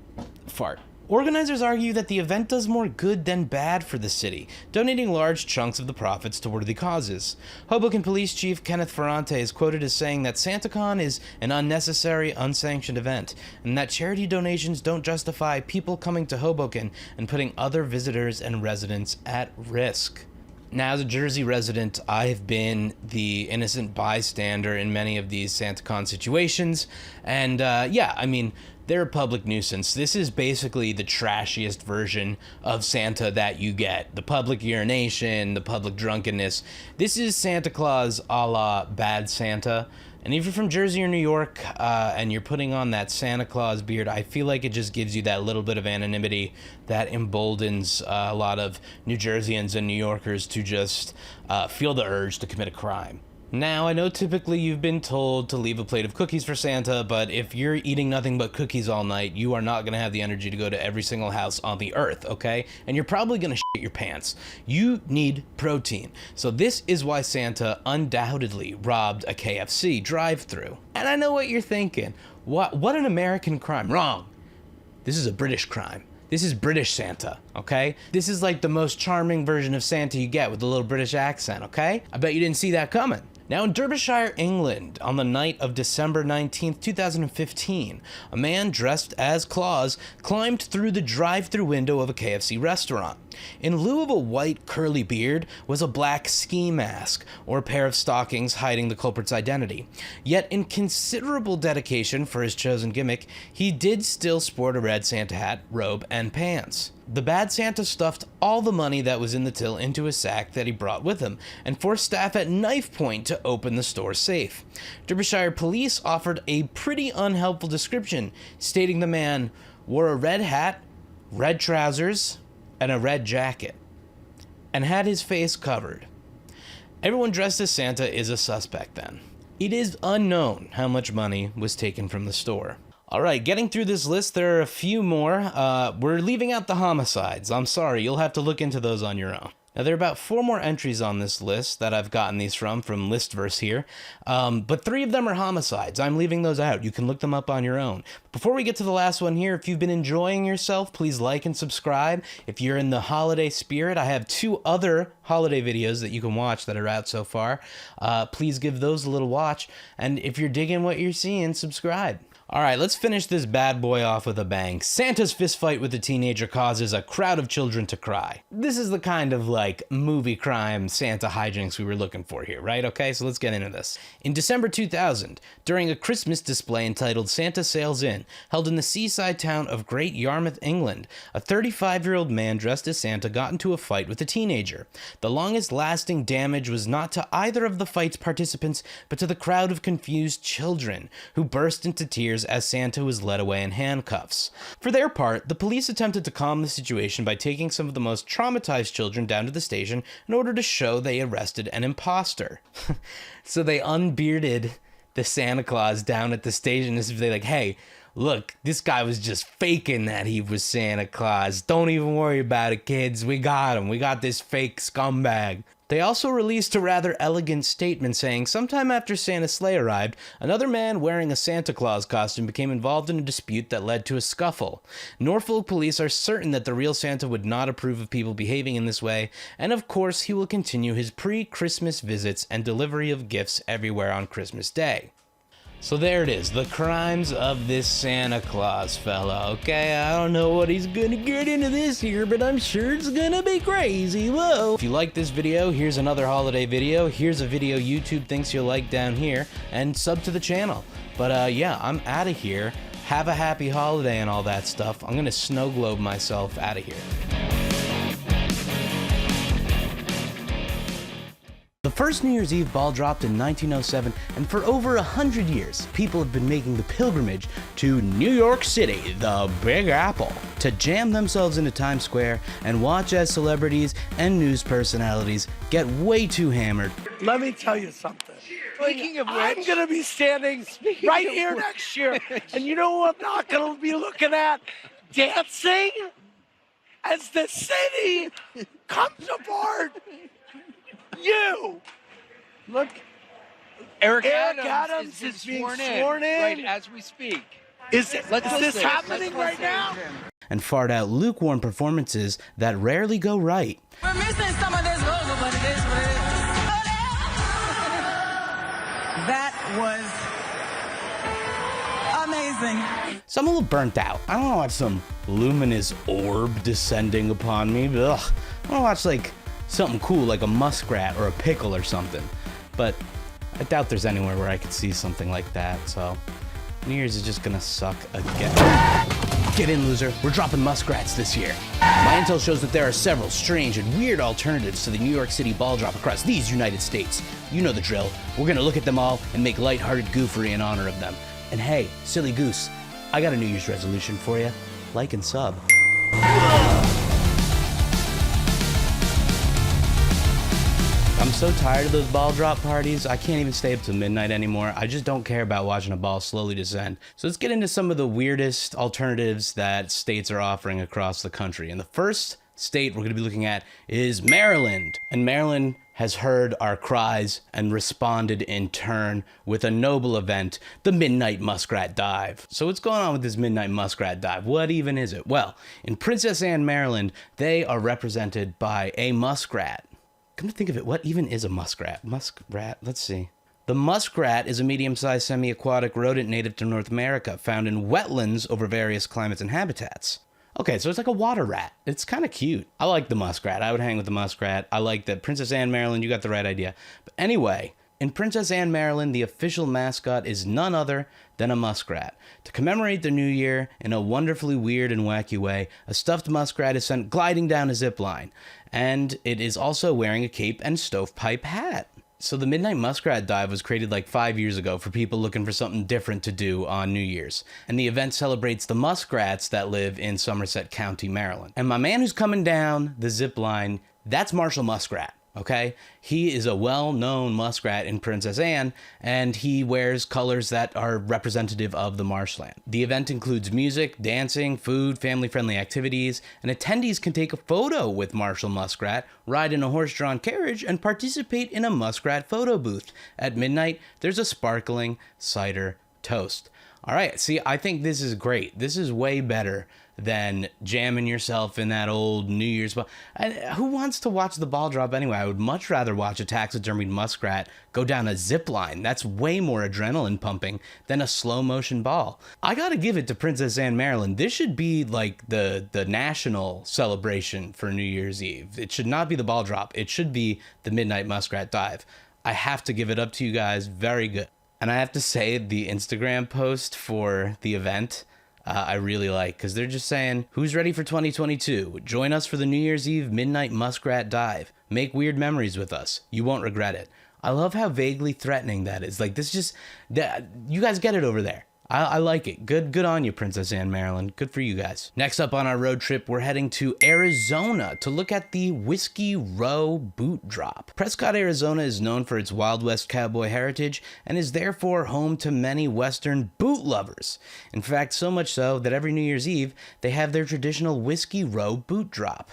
Fart. Organizers argue that the event does more good than bad for the city, donating large chunks of the profits to worthy causes. Hoboken Police Chief Kenneth Ferrante is quoted as saying that SantaCon is an unnecessary, unsanctioned event, and that charity donations don't justify people coming to Hoboken and putting other visitors and residents at risk. Now, as a Jersey resident, I've been the innocent bystander in many of these SantaCon situations, and yeah, I mean, they're a public nuisance. This is basically the trashiest version of Santa that you get. The public urination, the public drunkenness. This is Santa Claus a la Bad Santa. And if you're from Jersey or New York and you're putting on that Santa Claus beard, I feel like it just gives you that little bit of anonymity that emboldens a lot of New Jerseyans and New Yorkers to just feel the urge to commit a crime. Now, I know typically you've been told to leave a plate of cookies for Santa, but if you're eating nothing but cookies all night, you are not going to have the energy to go to every single house on the earth, okay? And you're probably going to shit your pants. You need protein. So this is why Santa undoubtedly robbed a KFC drive-thru. And I know what you're thinking. What an American crime. Wrong. This is a British crime. This is British Santa, okay? This is like the most charming version of Santa you get with a little British accent, okay? I bet you didn't see that coming. Now, in Derbyshire, England, on the night of December 19th, 2015, a man dressed as Claus climbed through the drive-thru window of a KFC restaurant. In lieu of a white curly beard was a black ski mask, or a pair of stockings hiding the culprit's identity. Yet, in considerable dedication for his chosen gimmick, he did still sport a red Santa hat, robe, and pants. The bad Santa stuffed all the money that was in the till into a sack that he brought with him, and forced staff at knife point to open the store safe. Derbyshire police offered a pretty unhelpful description, stating the man wore a red hat, red trousers, and a red jacket, and had his face covered. Everyone dressed as Santa is a suspect then. It is unknown how much money was taken from the store. All right, getting through this list, there are a few more. We're leaving out the homicides. I'm sorry, you'll have to look into those on your own. Now, there are about 4 more entries on this list that I've gotten these from Listverse here, but 3 of them are homicides. I'm leaving those out. You can look them up on your own. Before we get to the last one here, if you've been enjoying yourself, please like and subscribe. If you're in the holiday spirit, I have 2 other holiday videos that you can watch that are out so far. Please give those a little watch, and if you're digging what you're seeing, subscribe. All right, let's finish this bad boy off with a bang. Santa's fistfight with a teenager causes a crowd of children to cry. This is the kind of, like, movie crime Santa hijinks we were looking for here, right? Okay, so let's get into this. In December 2000, during a Christmas display entitled Santa Sails In, held in the seaside town of Great Yarmouth, England, a 35-year-old man dressed as Santa got into a fight with a teenager. The longest-lasting damage was not to either of the fight's participants, but to the crowd of confused children, who burst into tears as Santa was led away in handcuffs. For their part, the police attempted to calm the situation by taking some of the most traumatized children down to the station in order to show they arrested an imposter. So they unbearded the Santa Claus down at the station as if they're like, hey, look, this guy was just faking that he was Santa Claus. Don't even worry about it, kids. We got him. We got this fake scumbag. They also released a rather elegant statement saying, sometime after Santa's sleigh arrived, another man wearing a Santa Claus costume became involved in a dispute that led to a scuffle. Norfolk police are certain that the real Santa would not approve of people behaving in this way, and of course he will continue his pre-Christmas visits and delivery of gifts everywhere on Christmas Day. So there it is, the crimes of this Santa Claus fella, okay? I don't know what he's gonna get into this year, but I'm sure it's gonna be crazy, whoa! If you like this video, here's another holiday video, here's a video YouTube thinks you'll like down here, and sub to the channel. But yeah, I'm out of here. Have a happy holiday and all that stuff. I'm gonna snow globe myself out of here. The first New Year's Eve ball dropped in 1907, and for over 100 years, people have been making the pilgrimage to New York City, the Big Apple, to jam themselves into Times Square and watch as celebrities and news personalities get way too hammered. Let me tell you something. Speaking of which, I'm going to be standing right here next year, and you know what I'm not going to be looking at? Dancing as the city comes apart. You look. Eric Adams is being sworn in right as we speak. Is this happening right now? And fart out lukewarm performances that rarely go right. We're missing some of this logo, but it is what it is. That was amazing. So I'm a little burnt out. I don't want to watch some luminous orb descending upon me, but ugh, I want to watch like something cool like a muskrat or a pickle or something. But I doubt there's anywhere where I could see something like that, so New Year's is just gonna suck again. Get in, loser. We're dropping muskrats this year. My intel shows that there are several strange and weird alternatives to the New York City ball drop across these United States. You know the drill. We're gonna look at them all and make lighthearted goofery in honor of them. And hey, silly goose, I got a New Year's resolution for you. Like and sub. I'm so tired of those ball drop parties, I can't even stay up till midnight anymore. I just don't care about watching a ball slowly descend. So let's get into some of the weirdest alternatives that states are offering across the country. And the first state we're going to be looking at is Maryland. And Maryland has heard our cries and responded in turn with a noble event, the Midnight Muskrat Dive. So what's going on with this Midnight Muskrat Dive? What even is it? Well, in Princess Anne, Maryland, they are represented by a muskrat. Come to think of it, what even is a muskrat? Muskrat, let's see. The muskrat is a medium-sized semi-aquatic rodent native to North America, found in wetlands over various climates and habitats. Okay, so it's like a water rat. It's kind of cute. I like the muskrat. I would hang with the muskrat. I like that. Princess Anne, Maryland, you got the right idea. But anyway, in Princess Anne, Maryland, the official mascot is none other than a muskrat. To commemorate the new year in a wonderfully weird and wacky way, a stuffed muskrat is sent gliding down a zip line. And it is also wearing a cape and stovepipe hat. So the Midnight Muskrat Dive was created like 5 years ago for people looking for something different to do on New Year's. And the event celebrates the muskrats that live in Somerset County, Maryland. And my man who's coming down the zip line, that's Marshall Muskrat. Okay, he is a well-known muskrat in Princess Anne, and he wears colors that are representative of the marshland. The event includes music, dancing, food, family-friendly activities, and attendees can take a photo with Marshall Muskrat, ride in a horse-drawn carriage, and participate in a muskrat photo booth. At midnight, there's a sparkling cider toast. All right, see, I think this is great. This is way better than jamming yourself in that old New Year's ball. And who wants to watch the ball drop anyway? I would much rather watch a taxidermied muskrat go down a zip line. That's way more adrenaline pumping than a slow motion ball. I gotta give it to Princess Anne, Maryland. This should be like the national celebration for New Year's Eve. It should not be the ball drop. It should be the Midnight Muskrat Dive. I have to give it up to you guys. Very good. And I have to say, the Instagram post for the event, I really like, because they're just saying, who's ready for 2022? Join us for the New Year's Eve Midnight Muskrat Dive. Make weird memories with us. You won't regret it. I love how vaguely threatening that is. Like, this just, you guys get it over there. I like it. Good on you, Princess Anne, Maryland. Good for you guys. Next up on our road trip, we're heading to Arizona to look at the Whiskey Row boot drop. Prescott, Arizona is known for its Wild West cowboy heritage and is therefore home to many Western boot lovers. In fact, so much so that every New Year's Eve, they have their traditional Whiskey Row boot drop.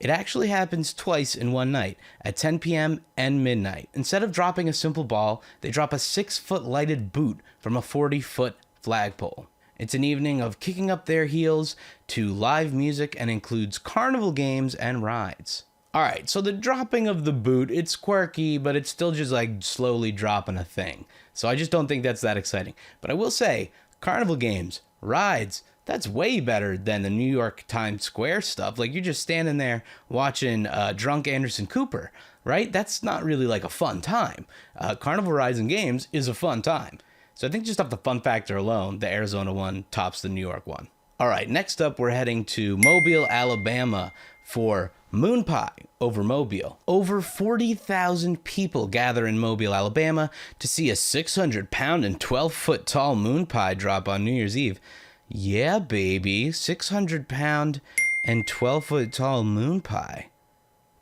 It actually happens twice in one night, at 10 p.m. and midnight. Instead of dropping a simple ball, they drop a 6-foot lighted boot from a 40-foot flagpole. It's an evening of kicking up their heels to live music and includes carnival games and rides. Alright, so the dropping of the boot, it's quirky, but it's still just like slowly dropping a thing. So I just don't think that's that exciting. But I will say, carnival games, rides, that's way better than the New York Times Square stuff. Like, you're just standing there watching drunk Anderson Cooper, right? That's not really like a fun time. Carnival rides and games is a fun time. So I think just off the fun factor alone, the Arizona one tops the New York one. All right, next up, we're heading to Mobile, Alabama for Moon Pie over Mobile. Over 40,000 people gather in Mobile, Alabama to see a 600-pound and 12-foot tall moon pie drop on New Year's Eve. Yeah, baby, 600-pound and 12-foot tall moon pie.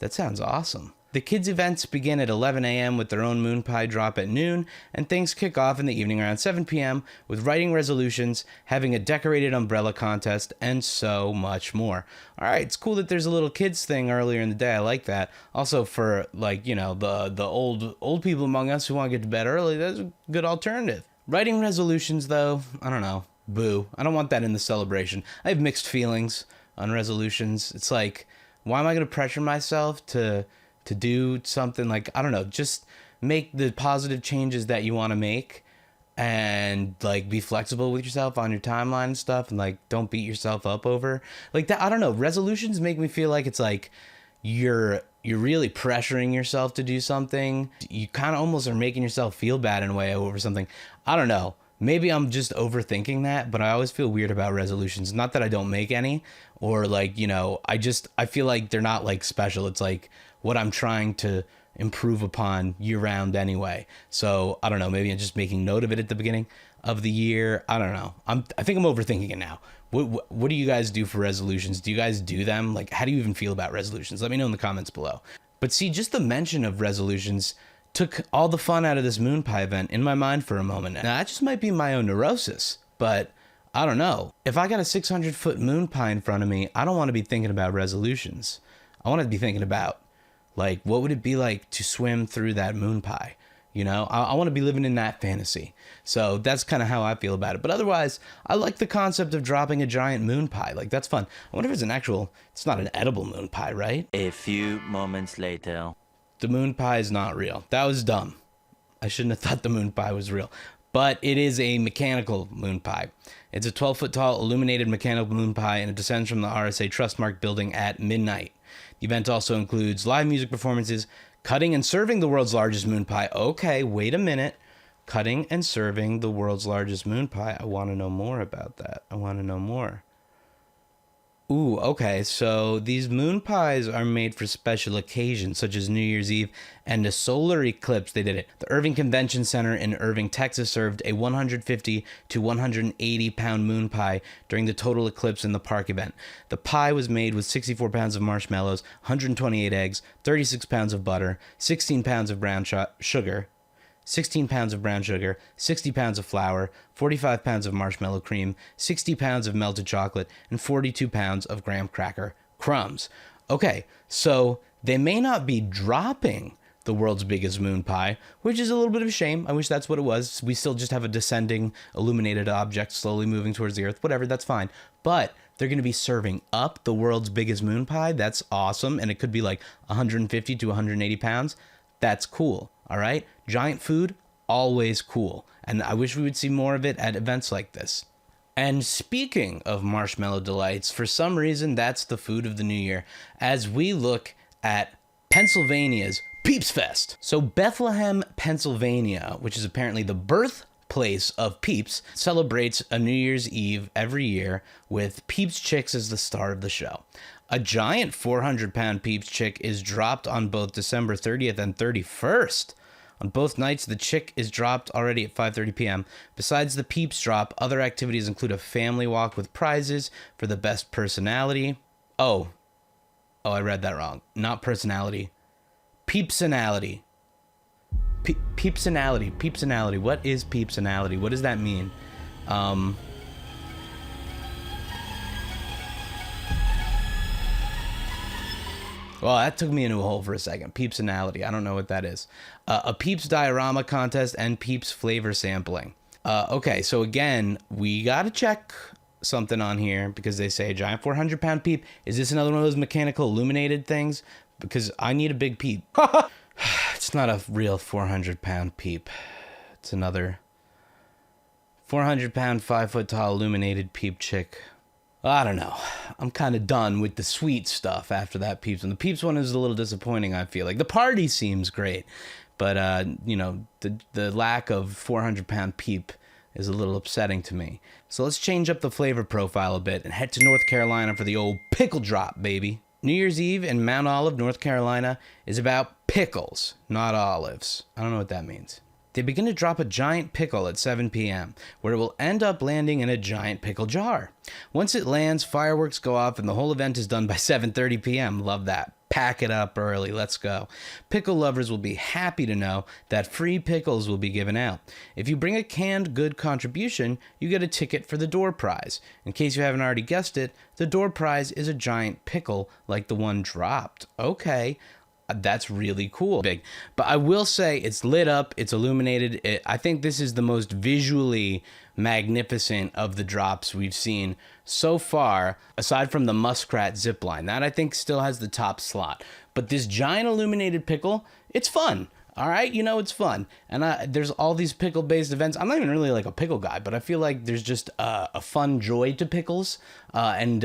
That sounds awesome. The kids' events begin at 11 a.m. with their own moon pie drop at noon, and things kick off in the evening around 7 p.m. with writing resolutions, having a decorated umbrella contest, and so much more. All right, it's cool that there's a little kids thing earlier in the day. I like that. Also, for, like, you know, the old people among us who want to get to bed early, that's a good alternative. Writing resolutions, though, I don't know. Boo. I don't want that in the celebration. I have mixed feelings on resolutions. It's like, why am I going to pressure myself to do something? Like, I don't know, just make the positive changes that you want to make and, like, be flexible with yourself on your timeline and stuff, and, like, don't beat yourself up over like that. I don't know, resolutions make me feel like it's like you're really pressuring yourself to do something. You kind of almost are making yourself feel bad in a way over something. I don't know. maybe I'm just overthinking that, but I always feel weird about resolutions. Not that I don't make any, or like, you know, I feel like they're not like special. It's like what I'm trying to improve upon year round anyway. So I don't know, maybe I'm just making note of it at the beginning of the year. I don't know. I think I'm overthinking it now. What do you guys do for resolutions? Do you guys do them? Like, how do you even feel about resolutions? Let me know in the comments below. But see, just the mention of resolutions took all the fun out of this moon pie event in my mind for a moment. Now, that just might be my own neurosis, but I don't know. If I got a 600-foot moon pie in front of me, I don't want to be thinking about resolutions. I want to be thinking about, like, what would it be like to swim through that moon pie? You know, I want to be living in that fantasy. So that's kind of how I feel about it. But otherwise, I like the concept of dropping a giant moon pie. Like, that's fun. I wonder if it's not an edible moon pie, right? A few moments later. The moon pie is not real. That was dumb. I shouldn't have thought the moon pie was real. But it is a mechanical moon pie. It's a 12-foot tall illuminated mechanical moon pie, and it descends from the RSA Trustmark building at midnight. The event also includes live music performances, cutting and serving the world's largest moon pie. Okay, wait a minute. Cutting and serving the world's largest moon pie. I want to know more about that. I want to know more. Ooh, okay, so these moon pies are made for special occasions, such as New Year's Eve and a solar eclipse. They did it. The Irving Convention Center in Irving, Texas, served a 150 to 180 pound moon pie during the total eclipse in the park event. The pie was made with 64 pounds of marshmallows, 128 eggs, 36 pounds of butter, 16 pounds of brown sugar, 16 pounds of brown sugar, 60 pounds of flour, 45 pounds of marshmallow cream, 60 pounds of melted chocolate, and 42 pounds of graham cracker crumbs. Okay, so they may not be dropping the world's biggest moon pie, which is a little bit of a shame. I wish that's what it was. We still just have a descending illuminated object slowly moving towards the earth. Whatever, that's fine. But they're going to be serving up the world's biggest moon pie. That's awesome. And it could be like 150 to 180 pounds. That's cool. All right. Giant food, always cool. And I wish we would see more of it at events like this. And speaking of marshmallow delights, for some reason, that's the food of the new year as we look at Pennsylvania's Peeps Fest. So Bethlehem, Pennsylvania, which is apparently the birthplace of Peeps, celebrates a New Year's Eve every year with Peeps Chicks as the star of the show. A giant 400-pound Peeps chick is dropped on both December 30th and 31st. On both nights, the chick is dropped already at 5:30 p.m. Besides the Peeps drop, other activities include a family walk with prizes for the best personality. Oh, I read that wrong. Not personality. Peepsonality. Peepsonality. What is peepsonality? What does that mean? Well, that took me into a hole for a second. Peepsonality. I don't know what that is. A Peeps diorama contest and Peeps flavor sampling. Okay, so again, we got to check something on here because they say giant 400-pound Peep. Is this another one of those mechanical illuminated things? Because I need a big Peep. It's not a real 400-pound Peep. It's another 400-pound, 5-foot-tall illuminated Peep chick. I don't know. I'm kind of done with the sweet stuff after that Peeps one. The Peeps one is a little disappointing, I feel like. The party seems great, but, you know, the lack of 400-pound Peep is a little upsetting to me. So let's change up the flavor profile a bit and head to North Carolina for the old pickle drop, baby. New Year's Eve in Mount Olive, North Carolina is about pickles, not olives. I don't know what that means. They begin to drop a giant pickle at 7 p.m., where it will end up landing in a giant pickle jar. Once it lands, fireworks go off, and the whole event is done by 7:30 p.m. Love that. Pack it up early. Let's go. Pickle lovers will be happy to know that free pickles will be given out. If you bring a canned good contribution, you get a ticket for the door prize. In case you haven't already guessed it, the door prize is a giant pickle like the one dropped. Okay. That's really cool. Big. But I will say it's lit up, it's illuminated. I think this is the most visually magnificent of the drops we've seen so far, aside from the muskrat zipline. That I think still has the top slot. But this giant illuminated pickle, it's fun. All right, you know, it's fun. And there's all these pickle-based events. I'm not even really like a pickle guy, but I feel like there's just a fun joy to pickles. And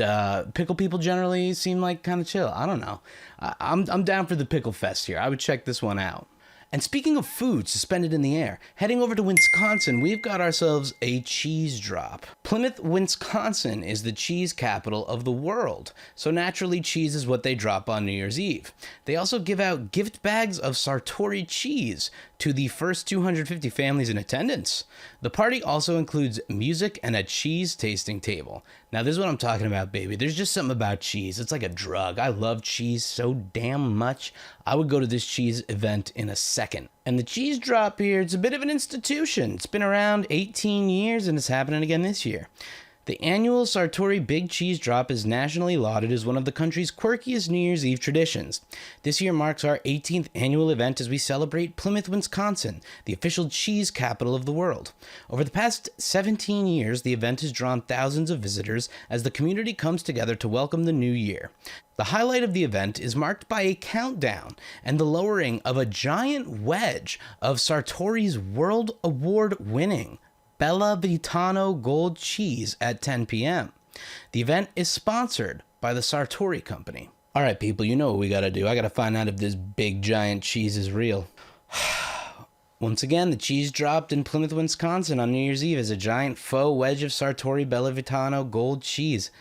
pickle people generally seem like kind of chill. I don't know. I'm down for the pickle fest here. I would check this one out. And speaking of food suspended in the air, heading over to Wisconsin, we've got ourselves a cheese drop. Plymouth, Wisconsin is the cheese capital of the world, so naturally cheese is what they drop on New Year's Eve. They also give out gift bags of Sartori cheese to the first 250 families in attendance. The party also includes music and a cheese tasting table. Now this is what I'm talking about, baby. There's just something about cheese. It's like a drug. I love cheese so damn much. I would go to this cheese event in a second. And the cheese drop here, it's a bit of an institution. It's been around 18 years and it's happening again this year. The annual Sartori Big Cheese Drop is nationally lauded as one of the country's quirkiest New Year's Eve traditions. This year marks our 18th annual event as we celebrate Plymouth, Wisconsin, the official cheese capital of the world. Over the past 17 years, the event has drawn thousands of visitors as the community comes together to welcome the new year. The highlight of the event is marked by a countdown and the lowering of a giant wedge of Sartori's World Award-winning Bella Vitano Gold Cheese at 10 p.m. The event is sponsored by the Sartori Company. All right, people, you know what we gotta do. I gotta find out if this big giant cheese is real. Once again, the cheese dropped in Plymouth, Wisconsin on New Year's Eve as a giant faux wedge of Sartori Bella Vitano Gold Cheese.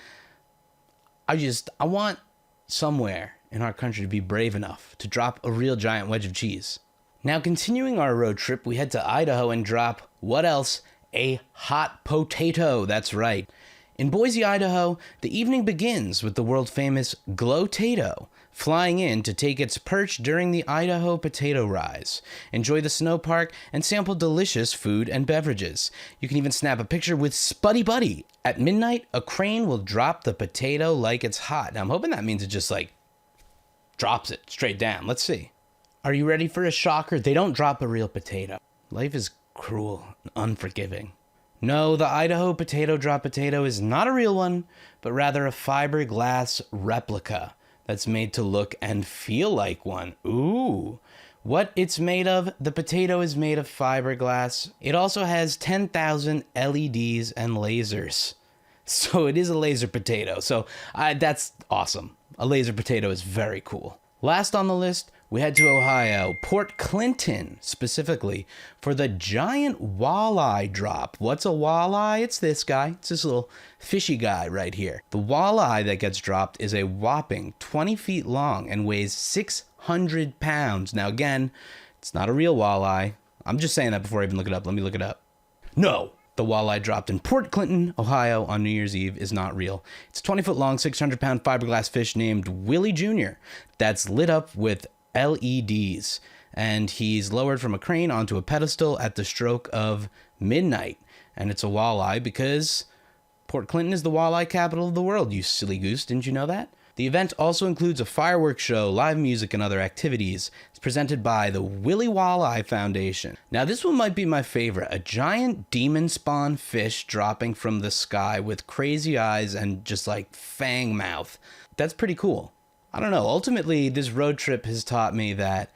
I want somewhere in our country to be brave enough to drop a real giant wedge of cheese. Now, continuing our road trip, we head to Idaho and drop, what else? A hot potato, that's right. In Boise, Idaho, the evening begins with the world-famous Glow-tato flying in to take its perch during the Idaho Potato Rise. Enjoy the snow park and sample delicious food and beverages. You can even snap a picture with Spuddy Buddy. At midnight, a crane will drop the potato like it's hot. Now, I'm hoping that means it just, drops it straight down. Let's see. Are you ready for a shocker? They don't drop a real potato. Life is cruel and unforgiving. No, the Idaho Potato Drop potato is not a real one, but rather a fiberglass replica that's made to look and feel like one. Ooh. What it's made of, the potato is made of fiberglass. It also has 10,000 LEDs and lasers. So it is a laser potato. So that's awesome. A laser potato is very cool. Last on the list, we head to Ohio, Port Clinton specifically, for the giant walleye drop. What's a walleye? It's this guy. It's this little fishy guy right here. The walleye that gets dropped is a whopping 20 feet long and weighs 600 pounds. Now again, it's not a real walleye. I'm just saying that before I even look it up. Let me look it up. No! The walleye dropped in Port Clinton, Ohio on New Year's Eve is not real. It's a 20-foot long, 600-pound fiberglass fish named Willie Jr. that's lit up with LEDs, and he's lowered from a crane onto a pedestal at the stroke of midnight. And it's a walleye because Port Clinton is the walleye capital of the world, you silly goose. Didn't you know that? The event also includes a fireworks show, live music, and other activities. It's presented by the Willie Walleye Foundation. Now, this one might be my favorite. A giant demon spawn fish dropping from the sky with crazy eyes and just fang mouth. That's pretty cool. I don't know. Ultimately, this road trip has taught me that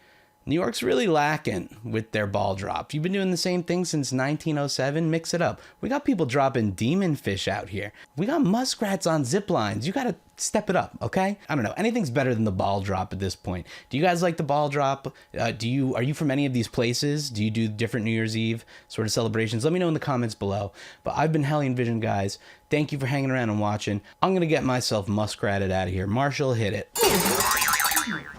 New York's really lacking with their ball drop. You've been doing the same thing since 1907. Mix it up. We got people dropping demon fish out here. We got muskrats on zip lines. You got to step it up, okay? I don't know. Anything's better than the ball drop at this point. Do you guys like the ball drop? Are you from any of these places? Do you do different New Year's Eve sort of celebrations? Let me know in the comments below. But I've been Hellion.Vision, guys. Thank you for hanging around and watching. I'm going to get myself muskrated out of here. Marshall, hit it.